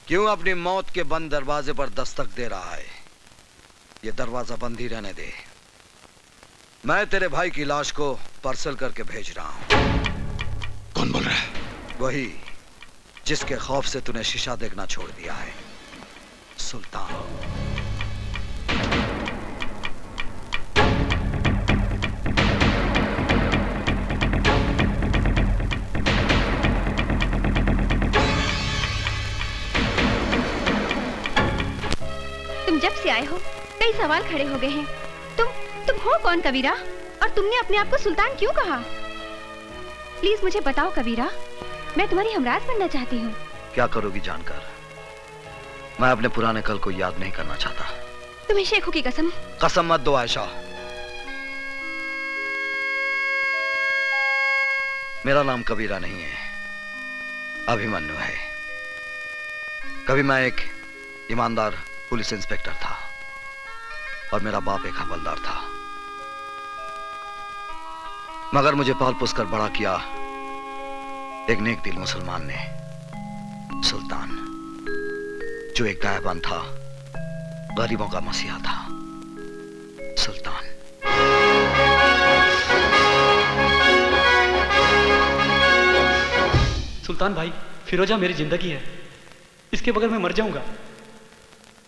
क्यों अपनी मौत के बंद दरवाजे पर दस्तक दे रहा है? ये दरवाजा बंद ही रहने दे। मैं तेरे भाई की लाश को पार्सल करके भेज रहा हूं। कौन बोल रहा है? वही जिसके खौफ से तूने शीशा देखना छोड़ दिया है, सुल्तान। तुम जब से आए हो कई सवाल खड़े हो गए हैं। तुम हो कौन कबीरा? और तुमने अपने आप को सुल्तान क्यों कहा? प्लीज मुझे बताओ कबीरा, मैं तुम्हारी हमराज बनना चाहती हूँ। क्या करोगी जानकर? मैं अपने पुराने कल को याद नहीं करना चाहता। तुम्हें शेखों की कसम? कसम मत दो आयशा। मेरा नाम कबीरा नहीं है, अभिमन्यु है। कभी मैं एक ईमानदार पुलिस इंस्पेक्टर था और मेरा बाप एक हवलदार था, मगर मुझे पाल पोस कर बड़ा किया एक नेक दिल मुसलमान ने, सुल्तान, जो एक दयावान था, गरीबों का मसीहा था। सुल्तान। सुल्तान भाई, फिरोजा मेरी जिंदगी है, इसके बगैर मैं मर जाऊंगा।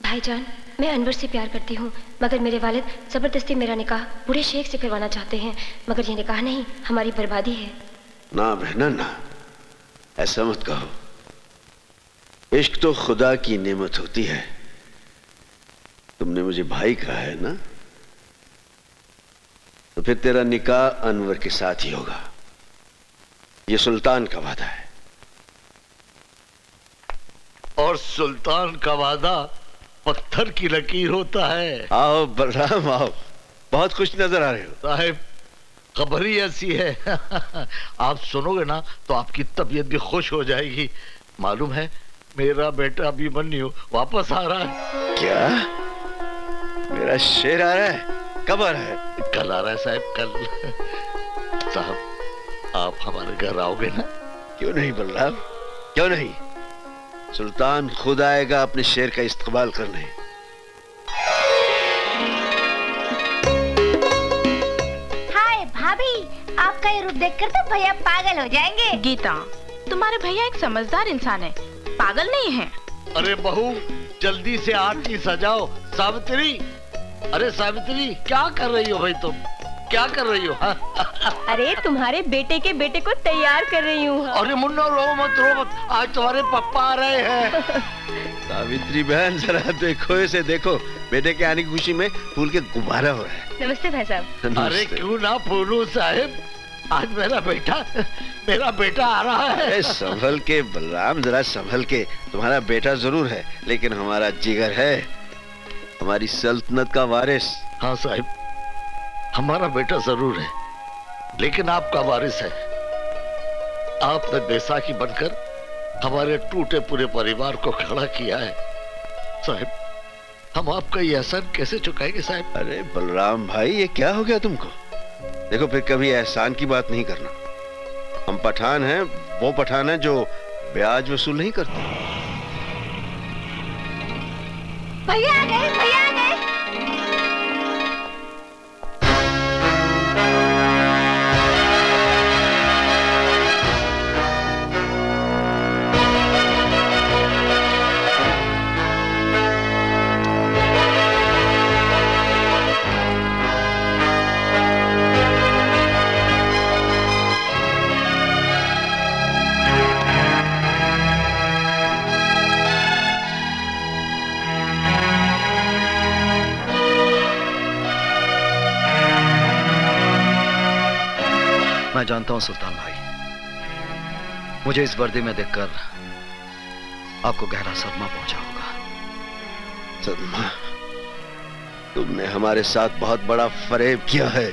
भाईजान, मैं अनवर से प्यार करती हूँ, मगर मेरे वालिद जबरदस्ती मेरा निकाह बूढ़े शेख से करवाना चाहते हैं, मगर ये निकाह नहीं, हमारी बर्बादी है। ना बहना ना, ऐसा मत कहो। इश्क तो खुदा की नेमत होती है। तुमने मुझे भाई कहा है ना, तो फिर तेरा निकाह अनवर के साथ ही होगा। ये सुल्तान का वादा है। और सुल्तान का वादा पत्थर की लकीर होता है। आओ बलराम आओ, बहुत खुश नजर आ रहे हो। साहिब, खबर ही ऐसी है। आप सुनोगे ना तो आपकी तबीयत भी खुश हो जाएगी। मालूम है, मेरा बेटा अभिमन्यु वापस आ रहा है। क्या? मेरा शेर आ रहा है? कब आ रहा है? कल आ रहा है साहब, कल। साहब, आप हमारे घर आओगे ना? क्यों नहीं बलराम, क्यों नहीं। सुल्तान खुद आएगा अपने शेर का इस्तकबाल करने। हाय भाभी, आपका ये रूप देखकर तो भैया पागल हो जाएंगे। गीता, तुम्हारे भैया एक समझदार इंसान है, पागल नहीं है। अरे बहू, जल्दी से आरती सजाओ। सावित्री, अरे सावित्री, क्या कर रही हो भाई तुम? क्या कर रही हो? अरे तुम्हारे बेटे के बेटे को तैयार कर रही हूँ। अरे मुन्ना, रो मत, आज तुम्हारे पापा आ रहे हैं। सावित्री बहन, जरा देखो इसे, देखो, बेटे के आने की खुशी में फूल के गुब्बारा हो रहा है। नमस्ते भाई साहब। अरे क्यों ना फूलू साहब, आज मेरा बेटा आ रहा है। संभल के बलराम, जरा संभल के। तुम्हारा बेटा जरूर है, लेकिन हमारा जिगर है, हमारी सल्तनत का वारिस। हाँ साहब, हमारा बेटा जरूर है, लेकिन आपका वारिस है। आपने बैसाखी बनकर हमारे टूटे पूरे परिवार को खड़ा किया है। साहब, हम आपका ये एहसान कैसे चुकाएंगे साहब? अरे बलराम भाई, ये क्या हो गया तुमको? देखो, फिर कभी एहसान की बात नहीं करना। हम पठान हैं, वो पठान है जो ब्याज वसूल नहीं करते। भैया आ गए, भैया आ गए। मैं जानता हूं सुल्तान भाई, मुझे इस वर्दी में देखकर आपको गहरा सदमा पहुंचा होगा। सदमा? तुमने हमारे साथ बहुत बड़ा फरेब किया है।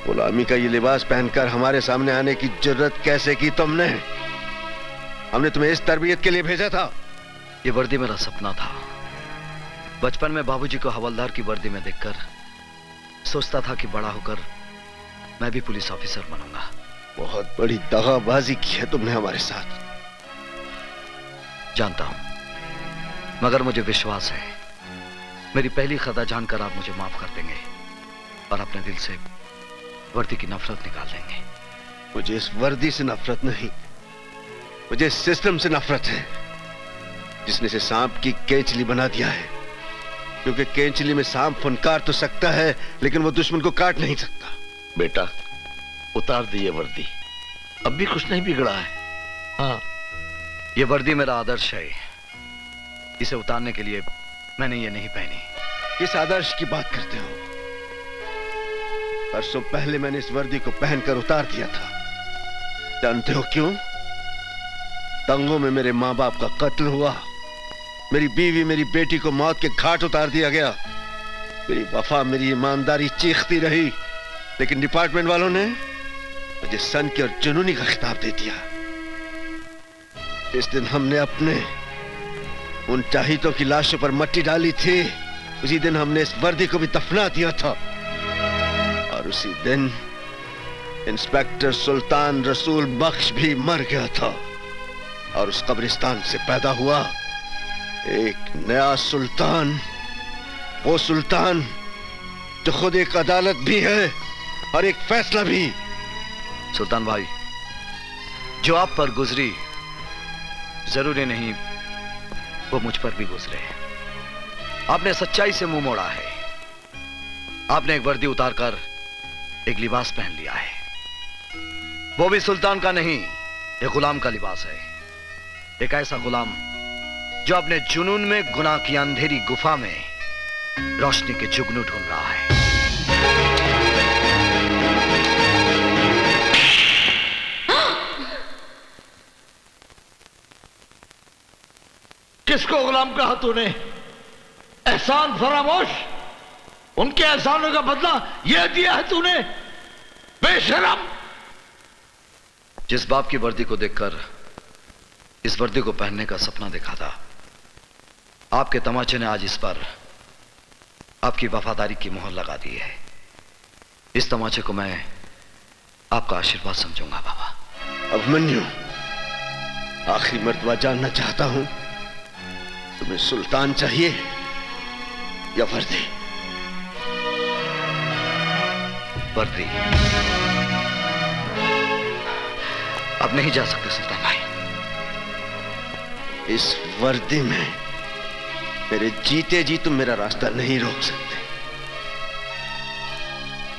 गुलामी का ये लिबास पहनकर हमारे सामने आने की जुर्रत कैसे की तुमने? हमने तुम्हें इस तरबियत के लिए भेजा था। ये वर्दी मेरा सपना था। बचपन में बाबूजी को हवलदार की वर्दी में देखकर सोचता था कि बड़ा होकर मैं भी पुलिस ऑफिसर बनूंगा। बहुत बड़ी दगाबाजी की है तुमने हमारे साथ। जानता हूं, मगर मुझे विश्वास है मेरी पहली खता जानकर आप मुझे माफ कर देंगे और अपने दिल से वर्दी की नफरत निकाल देंगे। मुझे इस वर्दी से नफरत नहीं, मुझे इस सिस्टम से नफरत है जिसने इसे सांप की केंचली बना दिया है। क्योंकि केंचली में सांप फुनकार तो सकता है लेकिन वो दुश्मन को काट नहीं सकता। बेटा उतार दिए वर्दी, अब भी कुछ नहीं बिगड़ा है। हाँ, ये वर्दी मेरा आदर्श है, इसे उतारने के लिए मैंने ये नहीं पहनी। किस आदर्श की बात करते हो? परसों पहले मैंने इस वर्दी को पहनकर उतार दिया था। जानते हो क्यों? दंगों में मेरे मां बाप का कत्ल हुआ, मेरी बीवी मेरी बेटी को मौत के घाट उतार दिया गया। मेरी वफा मेरी ईमानदारी चीखती रही, लेकिन डिपार्टमेंट वालों ने मुझे सन की और जुनूनी का खिताब दे दिया। जिस दिन हमने अपने उन चाहितों की लाशों पर मट्टी डाली थी, उसी दिन हमने इस वर्दी को भी दफना दिया था। और उसी दिन इंस्पेक्टर सुल्तान रसूल बख्श भी मर गया था और उस कब्रिस्तान से पैदा हुआ एक नया सुल्तान, वो सुल्तान जो खुद एक अदालत भी है और एक फैसला भी। सुल्तान भाई, जो आप पर गुजरी जरूरी नहीं वो मुझ पर भी गुजरे। आपने सच्चाई से मुंह मोड़ा है, आपने एक वर्दी उतारकर एक लिबास पहन लिया है। वो भी सुल्तान का नहीं, एक गुलाम का लिबास है। एक ऐसा गुलाम जो अपने जुनून में गुनाह की अंधेरी गुफा में रोशनी के जुगनू ढूंढ रहा है। किसको गुलाम कहा तूने? एहसान फरामोश, उनके एहसानों का बदला यह दिया है तूने, बेशरम। जिस बाप की वर्दी को देखकर इस वर्दी को पहनने का सपना देखा था, आपके तमाचे ने आज इस पर आपकी वफादारी की मोहर लगा दी है। इस तमाचे को मैं आपका आशीर्वाद समझूंगा बाबा। अभिमन्यु, आखिरी मर्तबा जानना चाहता हूं, तुम्हें सुल्तान चाहिए या वर्दी? वर्दी। अब नहीं जा सकते सुल्तान भाई। इस वर्दी में मेरे जीते जी तुम मेरा रास्ता नहीं रोक सकते।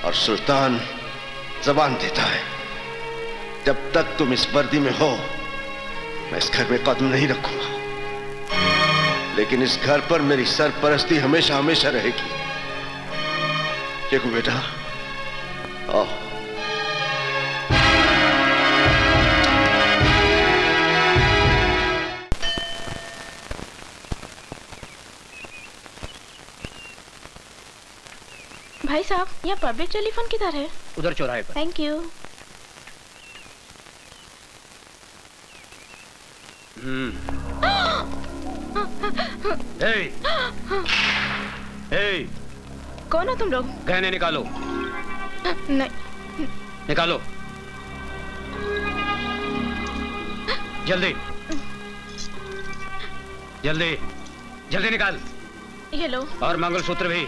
और सुल्तान जबान देता है, जब तक तुम इस वर्दी में हो मैं इस घर में कदम नहीं रखूंगा। लेकिन इस घर पर मेरी सरपरस्ती हमेशा हमेशा रहेगी। देखो बेटा, आओ। भाई साहब, यहाँ पब्लिक टेलीफोन किधर है? उधर चौराहे पर। Thank you. कौन हो तुम लोग? गहने निकालो। नहीं। निकालो जल्दी जल्दी जल्दी निकाल। ये लो। और मंगलसूत्र भी।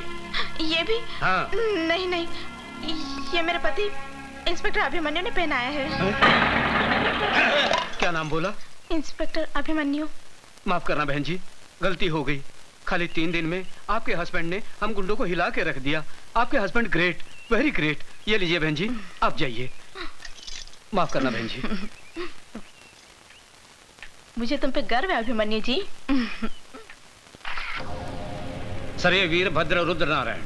ये भी? हाँ। नहीं नहीं, ये मेरे पति इंस्पेक्टर अभिमन्यु ने पहनाया है। क्या नाम बोला? इंस्पेक्टर अभिमन्यु। माफ करना बहन जी, गलती हो गई। खाली 3 दिन में आपके हस्बैंड ने हम गुंडों को हिला के रख दिया। आपके हस्बैंड ग्रेट, वेरी ग्रेट। ये लीजिए बहन जी, आप जाइए। माफ करना बहन जी। मुझे तुम पे गर्व है अभिमन्यु जी। सर, ये वीरभद्र रुद्र नारायण,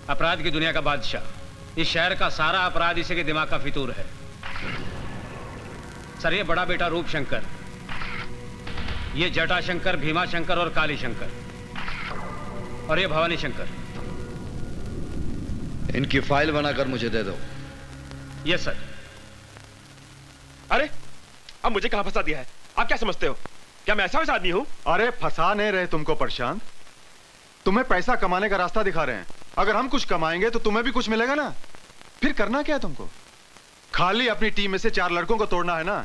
अपराध की दुनिया का बादशाह। इस शहर का सारा अपराध इसी के दिमाग का फितूर है। सर, ये बड़ा बेटा रूप शंकर, ये जटा शंकर, भीमा शंकर और काली शंकर, और ये भवानी शंकर। इनकी फाइल बनाकर मुझे दे दो। Yes sir. अरे, अब मुझे कहां फंसा दिया है? आप क्या समझते हो? क्या मैं ऐसा वैसा आदमी हूं? अरे फंसा नहीं रहे तुमको प्रशांत, तुम्हें पैसा कमाने का रास्ता दिखा रहे हैं। अगर हम कुछ कमाएंगे तो तुम्हें भी कुछ मिलेगा ना। फिर करना क्या है तुमको? खाली अपनी टीम में से 4 लड़कों को तोड़ना है ना।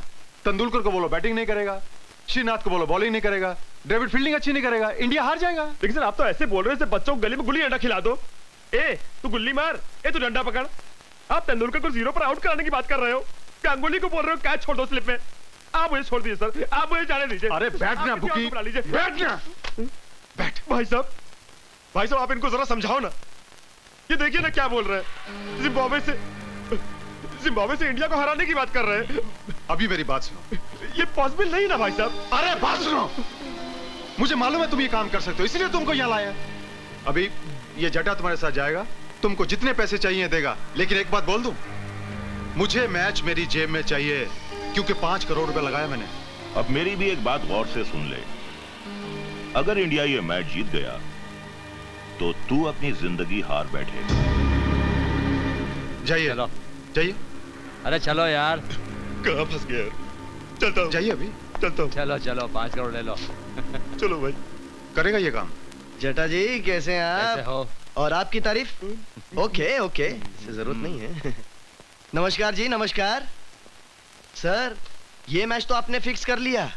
तेंदुलकर को बोलो बैटिंग नहीं करेगा, श्रीनाथ को बोलो बॉलिंग नहीं करेगा, डेविड फील्डिंग अच्छी नहीं करेगा, इंडिया हार जाएगा। लेकिन सर आप तो ऐसे बोल रहे हैं बच्चों को गली में गुल्ली डंडा खिला दो। ए तू गुल्ली मार, ए तू डंडा पकड़। आप तेंदुलकर को 0 पर आउट कराने की बात कर रहे हो, गांगुली को बोल रहे हो कैच छोड़ दो स्लिप में। आप मुझे छोड़ दीजिए सर, आप मुझे जाने दीजिए। अरे बैठना बुकी, बैठना। बैठ। भाई साहब आप इनको जरा समझाओ ना। ये देखिए ना क्या बोल रहे हैं, जिम्बाब्वे से इंडिया को हराने की बात कर रहे हैं। अभी मेरी बात सुनो। ये पॉसिबल नहीं ना भाई साहब। अरे बात सुनो, मुझे मालूम है तुम ये काम कर सकते हो, इसलिए तुमको यहाँ लाया। अभी ये जटा तुम्हारे साथ जाएगा, तुमको जितने पैसे चाहिए देगा, लेकिन एक बात बोल दूं, मुझे मैच मेरी जेब में चाहिए, क्योंकि 5 करोड़ रुपए लगाया मैंने। अब मेरी भी एक बात गौर से सुन ले, अगर इंडिया ये मैच जीत गया तो तू अपनी जिंदगी हार बैठेगा। जाइए जाइए। अरे चलो यार। कहाँ फंस गया यार, चलता हूँ। जाइए अभी चलता हूँ। चलो 5 करोड़ ले लो। चलो भाई। करेगा ये काम। जटा जी कैसे हैं आप? कैसे हो? और आपकी तारीफ? ओके इससे जरूरत नहीं है। नमस्कार जी, नमस्कार। सर ये मैच तो आपने फिक्स कर लिया,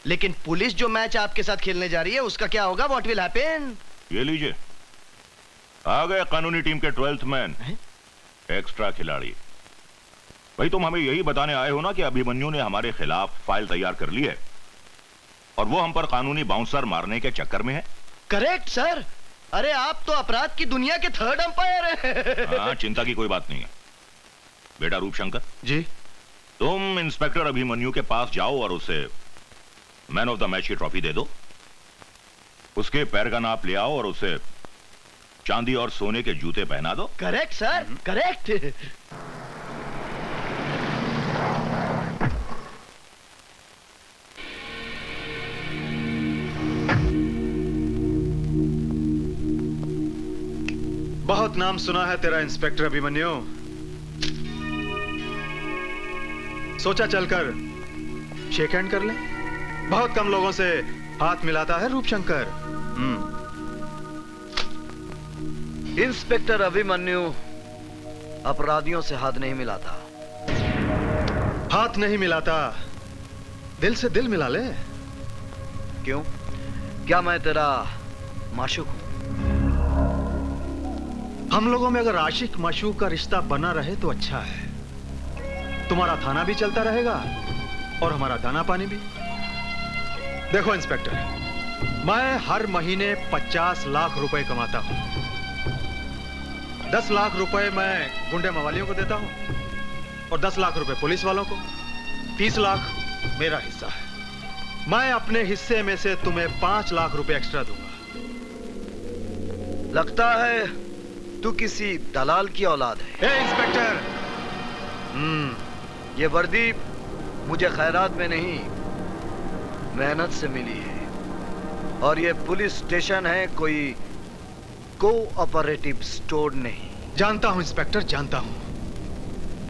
लेकिन पुलिस जो मैच आपके साथ खेलने जा रही है उसका क्या होगा? What will happen? ये लीजिए, आ गए कानूनी टीम के 12th मैन, एक्स्ट्रा खिलाड़ी। भाई तुम हमें यही बताने आए हो ना कि अभिमन्यु ने हमारे खिलाफ फाइल तैयार कर ली है और वो हम पर कानूनी बाउंसर मारने के चक्कर में है। Correct sir. अरे आप तो अपराध की दुनिया के 3rd अंपायर हैं। हाँ, चिंता की कोई बात नहीं है। बेटा रूपशंकर जी, तुम इंस्पेक्टर अभिमन्यु के पास जाओ और उसे मैन ऑफ द मैच की ट्रॉफी दे दो। उसके पैर का नाप ले आओ और उसे चांदी और सोने के जूते पहना दो। Correct sir, correct. बहुत नाम सुना है तेरा इंस्पेक्टर अभिमन्यु। सोचा चलकर शेक हैंड कर ले। बहुत कम लोगों से हाथ मिलाता है रूपशंकर। इंस्पेक्टर अभिमन्यु अपराधियों से हाथ नहीं मिलाता। हाथ नहीं मिलाता, दिल से दिल मिला ले। क्यों? क्या मैं तेरा माशूक हूं? हम लोगों में अगर आशिक माशूक का रिश्ता बना रहे तो अच्छा है। तुम्हारा थाना भी चलता रहेगा और हमारा दाना पानी भी। देखो इंस्पेक्टर, मैं हर महीने 50 लाख रुपए कमाता हूं। 10 लाख रुपए मैं गुंडे मवालियों को देता हूं और 10 लाख रुपए पुलिस वालों को। 30 लाख मेरा हिस्सा है। मैं अपने हिस्से में से तुम्हें 5 लाख रुपए एक्स्ट्रा दूंगा। लगता है तू किसी दलाल की औलाद है। ए इंस्पेक्टर, ये वर्दी मुझे खैरात में नहीं, मेहनत से मिली है। और ये पुलिस स्टेशन है, कोई कोऑपरेटिव स्टोर नहीं। जानता हूं इंस्पेक्टर, जानता हूं।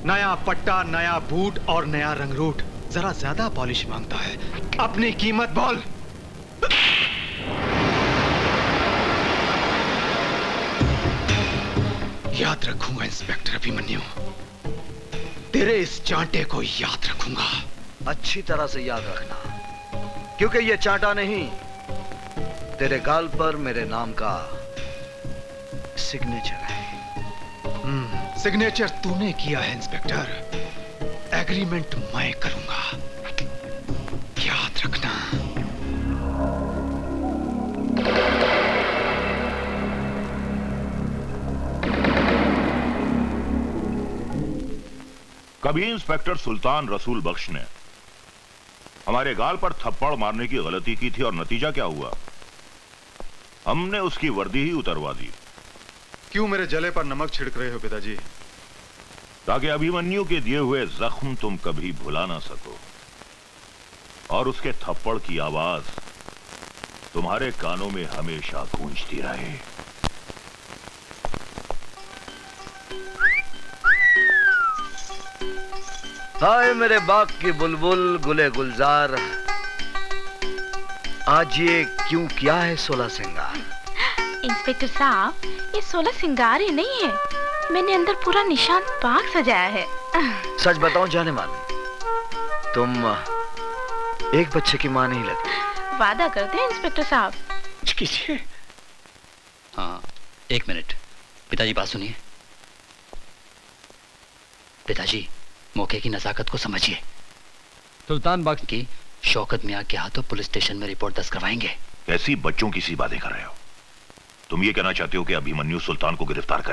नया पट्टा, नया बूट और नया रंगरूट जरा ज्यादा पॉलिश मांगता है। अपनी कीमत बोल। याद रखूंगा इंस्पेक्टर अभिमन्यु, तेरे इस चांटे को याद रखूंगा। अच्छी तरह से याद रखना, क्योंकि ये चांटा नहीं, तेरे गाल पर मेरे नाम का सिग्नेचर है। सिग्नेचर तूने किया है इंस्पेक्टर, एग्रीमेंट मैं करूंगा, याद रखना। कभी इंस्पेक्टर सुल्तान रसूल बख्श ने हमारे गाल पर थप्पड़ मारने की गलती की थी और नतीजा क्या हुआ? हमने उसकी वर्दी ही उतरवा दी। क्यों मेरे जले पर नमक छिड़क रहे हो पिताजी? ताकि अभिमन्यु के दिए हुए जख्म तुम कभी भुला ना सको और उसके थप्पड़ की आवाज तुम्हारे कानों में हमेशा गूंजती रहे। हाय मेरे बाग की बुलबुल, गुले गुलजार, आज ये क्यों किया है 16 सिंगार? इंस्पेक्टर साहब, ये 16 सिंगार ही नहीं है, मैंने अंदर पूरा निशान बाग सजाया है। सच बताऊं जाने मान, तुम एक बच्चे की माँ नहीं लगती। वादा करते हैं इंस्पेक्टर साहब। कीजिए। हाँ, एक मिनट। पिताजी बात सुनिए। पिताजी, मौके की नजाकत को समझिए। सुल्तान बख्श की शौकत मियाँ के हाथों पुलिस स्टेशन में रिपोर्ट दर्ज करवाएंगे। कैसी बच्चों की सी बातें कर रहे हो? तुम ये कहना चाहते हो कि अभिमन्यु सुल्तान को गिरफ्तार कर